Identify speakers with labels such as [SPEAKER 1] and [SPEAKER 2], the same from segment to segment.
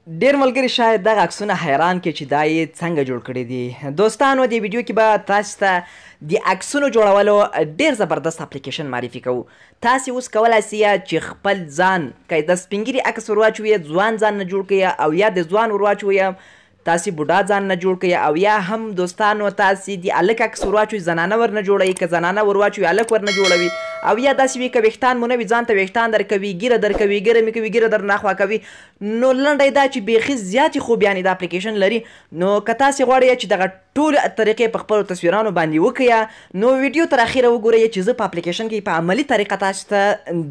[SPEAKER 1] ډېر ملګري شاید دغه عکسونه حیران کې چې دا یې څنګه جوړ کړي دي. دوستانو دې ویډیو کې به تاسو ته د عکسونو جوړولو ډېر زبردست اپلیکیشن معرفي کوو. تاسې اوس کولی سئ چې خپل ځان که د سپین ږیري عکس ور واچوئ، ځوان ځان نه جوړ کړئ، او یا د ځوان ور واچوئ تاسې بوډا ځان نه جوړ کړئ، او یا هم دوستانو تاسې د هلک عکس ور واچوئ زنانه ور نه جوړوئ، که زنانه ور واچوئ هلک ور نه جوړوي، او یا داسې وي که ویښتان مو نه وي ځان ته ویښتان درکوي، ږیره درکوي، ږیره مې کوي ږیره در ناخوا کوي. نو لنډه دا چې بیخي زیاتې خوبیانې د اپلیکیشن لري. نو که تاسې غواړئ چې دغه ټولې طریقې په خپلو تصویرانو باندې وکړئ نو ویډیو تر اخره وګورئ چې زه په اپلیکیشن کې په عملي طریقه تاسو ته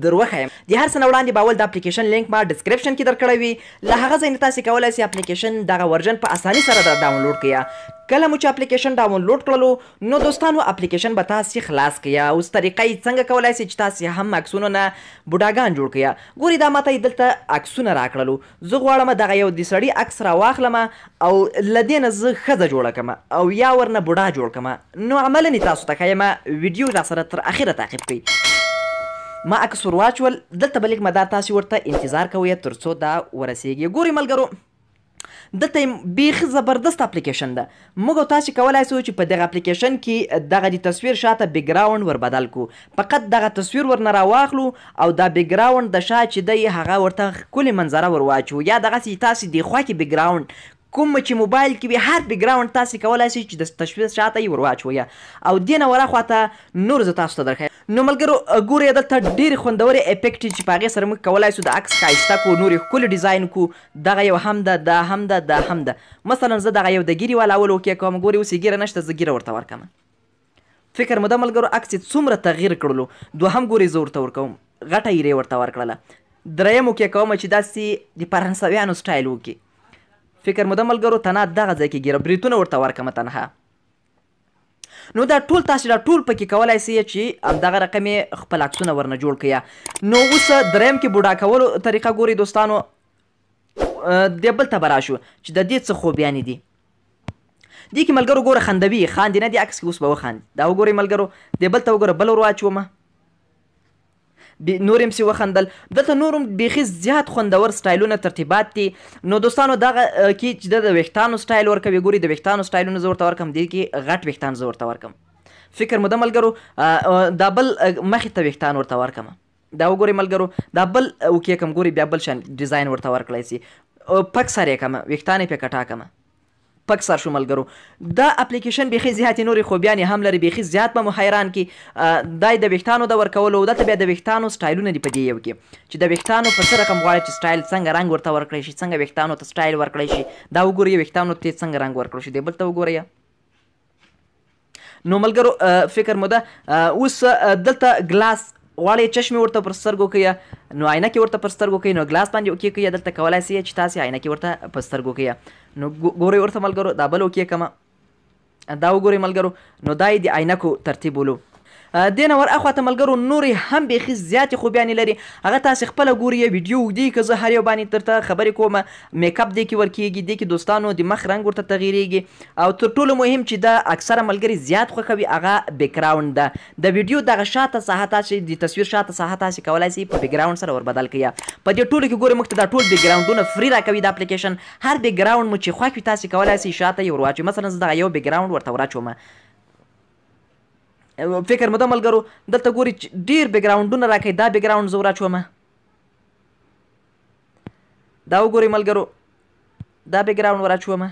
[SPEAKER 1] در وښیم. د هر څه نه وړاندې به اول د اپلیکیشن لینک ما ډسکرپشن کې درکړی وي. له هغه ځای نه تاسې کولی سئ اپلیکیشن دغه ورژن په اساني سره ډاونلوډ کړئ. کله مو چې اپلیکیشن ډاونلوډ کړلو نو دوستانو اپلیکیشن به تاسې خلاص کړئ. اوس طریقه یې څنګه کولی سئ چې تاسې هم عکسونو نه بوډاګان جوړ کړئ. ګورئ دا ماته یې دلته عکسونه راکړلو. زه غواړم دغه یو د سړي عکس راواخلم او له دې نه زه ښځه جوړه کړم او یا ورنه بوډا جوړ کړم. نو عملاً یې تاسو ته ښیم، ویډیو راسره تر اخره تعقیب کړئ. ما عکس ور واچول، دلته به لږ مدار تاسې ورته انتظار کوئ تر څو دا ورسیږي. ګورئ ملګرو دلته بیخي زبردست اپلیکیشن ده. موږ او تاسې کولی سو چې په دغه اپلیکیشن کې دغه د تصویر شاته بیکګراوند ور بدل کړو. فقط دغه تصویر ورنه راواخلو او دا بیکګراوند د شا چې دی هغه ورته ښکلې منظره ور واچو، یا دغسې تاسې د خوا کې بیکګراوند کوم چې موبایل کې وي هر بیکګراوند تاسې کولی سئ چې د تصویر شاته یې ور واچوئ، او دې نه ورا خواته نور زه تاسو ته درښیم. نو ملګرو ګورئ دلته ډېرې خوندورې افیکټ چې په هغې سره موږ کولی سو د عکس ښایسته کړو، نور یې ښکلي ډیزاین کړو. دغه یو هم ده، دا هم ده، دا هم ده. مثلا زه دغه یو د ګیرې والا اول اوکې کوم. ګورئ اوس یې ګیره نشته، زه ګیره ورته ورکړم. فکر مو ده ملګرو عکس یې څومره تغییر کړلو. دوهم ګورئ زه ورته ورکوم، غټه ایرې ورته ورکړله. دریم اوکې کوم چې داسې د فرانسویانو سټایل وکړي. فکر مو ده ملګرو تنها دغه ځای کې ګیره بریتونه ورته ورکړم تنها. نو دا ټول تاسې دا ټول پکې کولی سئ چې همدغه رقم یې خپل عکسونه ورنه جوړ کړئ. نو اوس دریم کې بوډا کولو طریقه ګورئ دوستانو، دې بل ته به راشو چې د دې څه خوبیانې دي. دې کې ملګرو ګوره خندوي، خاندي نه دې عکس کې اوس به وخاندي. دا وګورئ ملګرو دې بل ته وګوره، بل ور واچومه نور یې پسې وخندل. دلته نور هم بیخي زیات خوندور سټایلونه ترتیبات دي. نو دوستانو دغه کې چې د ویښتانو سټایل ورکوي، ګورئ د ویښتانو سټایلونه زه ورته ورکړم، دې کې غټ ویښتان زه ورته ورکړم. فکر مو ده ملګرو دا بل مخې ته ویښتان ورته ورکړم. دا وګورئ ملګرو دا بل اوکې کړم، ګورئ بیا بل شان ډیزاین ورته ورکړی سي. پک سر یې کړم، ویښتان یې پرې کټا کړم، پک سر شو ملګرو. دا اپلیکیشن بیخي زیاتې نورې خوبیانې هم لري، بیخي زیات به مو حیران کړي. دا یې د ویښتانو د ورکولو، دلته بیا د ویښتانو سټایلونه دي په دې یو کې چې د ویښتانو په څه رقم غواړئ چې سټایل څنګه رنګ ورته ورکړی شي، څنګه ویښتانو ته سټایل ورکړی شي. دا وګورئ ویښتانو ته څنګه رنګ ورکړی شي. دې بل ته وګورئ. نو ملګرو فکر مو ده اوس دلته ګلاس غواړئ چشمې ورته پر سترګو کړئ، نو عینکې ورته پر سترګو کړئ، نو ګلاس باندې اوکې کړئ. دلته کولی سئ چې تاسې عینکې ورته په سترګو کړئ. نو ګورئ ورته ملګرو دا بل اوکې کړم. دا وګورئ ملګرو نو دا یې د عینکو ترتیب ولو. دې نه ور اخواته ملګرو نورې هم بیخي زیاتې خوبیانې لري. هغه تاسې خپله ګورئ. ویډیو اوږدې که زه هر یو باندې درته خبرې کوم. میک اپ دې کې ورکېږي، دې کې دوستانو د مخ رنګ ورته تغیرېږي، او تر ټولو مهم چې دا اکثره ملګري زیات خوښوي هغه بیکګراوند ده. د ویډیو دغه شاته ساحه تاسې د تصویر شاته ساحه تاسې کولی سئ په بیکګراوند سره ور بدل کړئ. په دې ټولو کې ګورئ موږ ته دا ټول بیکګراوندونه فري راکوي د اپلیکیشن. هر بیکګراوند مو چې خوښ وي تاسې کولی سئ شاته یې ور واچوئ. مثلا زه دغه یو بیکګراوند ورته ور اچوم. فکر مو ده ملګرو دلته ګورئ ډېر بیکګراوندونه راکوي. دا بیکګراوند زه ور اچوم. دا وګورئ ملګرو دا بیکګراوند ور اچوم،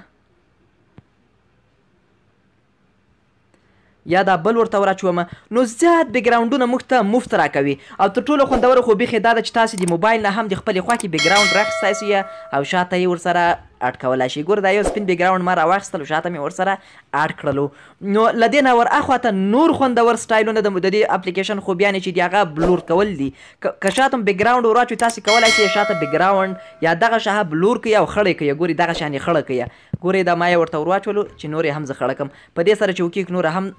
[SPEAKER 1] یا دا بل ورته ور اچوم. نو زیات بیکګراوندونه موږ ته مفت راکوي. او تر ټولو خوندوره خو بیخي دا ده چې تاسې د موبایل نه هم د خپلې خوښې بیکګراوند راخیستی سئ او شاته یې ورسره اډ کولی شي. ګوره دا یو سپین بیکګراوند ما راواخیستل او شاته مې ورسره اډ کړلو. نو له دې نه ور اخواته نور خوندور سټایلونه د دې اپلیکیشن خوبیانې چې دي هغه بلور کول دي. که شاته هم بیکګراوند ور واچوئ تاسې کولی سئ شاته بیکګراوند یا دغه شاهه بلور کړئ او خړې کړئ. ګورئ دغه شان یې خړه کړئ. ګورئ دا ما یې ورته ور واچولو چې نور یې هم زه خړه کړم. په دې سره چې وکړي نوره هم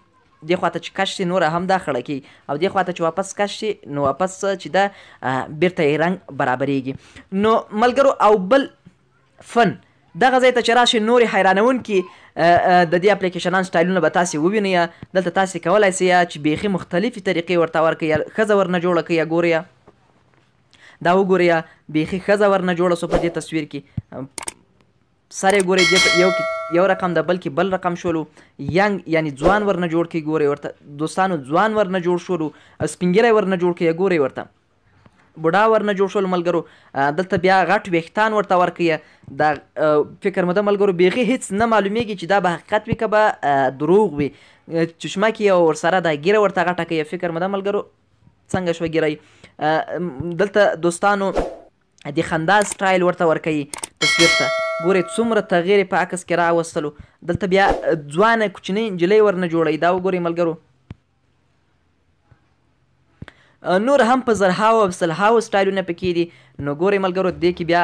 [SPEAKER 1] دې خواته چې کش شي نوره هم دا خړه کړي، او دې خواته چې واپس کش شي نو واپس چې ده بیرته یې رنګ برابریږي. نو ملګرو او بل فن دغه ځای ته چې راشئ نورې حیرانونکي د دې اپلیکیشنان سټایلونه به تاسې ووینئ. دلته تاسې کولی سئ چې بیخي مختلفې طریقې ورته ورکړئ. ښځه ورنه جوړه کړئ. ګورئ دا وګورئ بیخي ښځه ورنه جوړه سوه په دې تصویر کې. سر یې ګورئ دې ته یو رقم ده بلکې بل رقم شولو ینګ یعنی ځوان ورنه جوړ کړئ ګورئ ورته دوستانو ځوان ورنه جوړ شولو سپین ږیری ورنه جوړ کړئ ګورئ ورته بوډا ورنه جوړ شول ملګرو دلته بیا غټ ویښتان ورته ورکوي دا فکر مده ملګرو بیخي هیڅ نه معلومیږي چې دا به حقیقت وي که به دروغ وي چشمه کې یې ورسره دا ګیره ورته غټه کوي فکر مده ملګرو څنګه شوه ګیری دلته دوستانو د خندا سټایل ورته ورکوي تصویر ته ګورئ څومره تغییر یې په عکس کې راوستلو دلته بیا ځوانه کوچنۍ نجلۍ ورنه جوړوي دا وګورئ ملګرو نور هم په زرهاو او سلهاو سټایلونه پکې دي نو ګورئ ملګرو دې کې بیا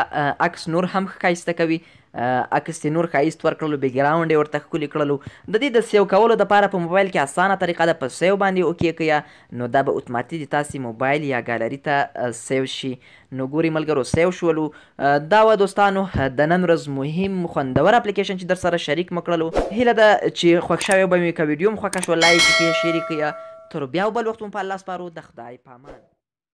[SPEAKER 1] عکس نور هم ښایسته کوي عکس یې نور ښایست ورکړلو بیکګراونډ یې ورته ښکلي کړلو د دې د سیو کولو دپاره په موبایل کې اسانه طریقه ده په سیو باندې اوکې کړئ نو دا به اتوماتیک تاسې موبایل یا ګالري ته سیو شي نو ګورئ ملګرو سیو شولو دا وه دوستانو د نن ورځ مهم خوندور اپلیکیشن چې در سره شریک مو کړلو هیله ده چې خوښ شوی به مې که ویډیو م خوښه شوه لایک یې کړئ شیر یې کړئ تر بیا بل وخت مو په الله سپارو د خدای په امان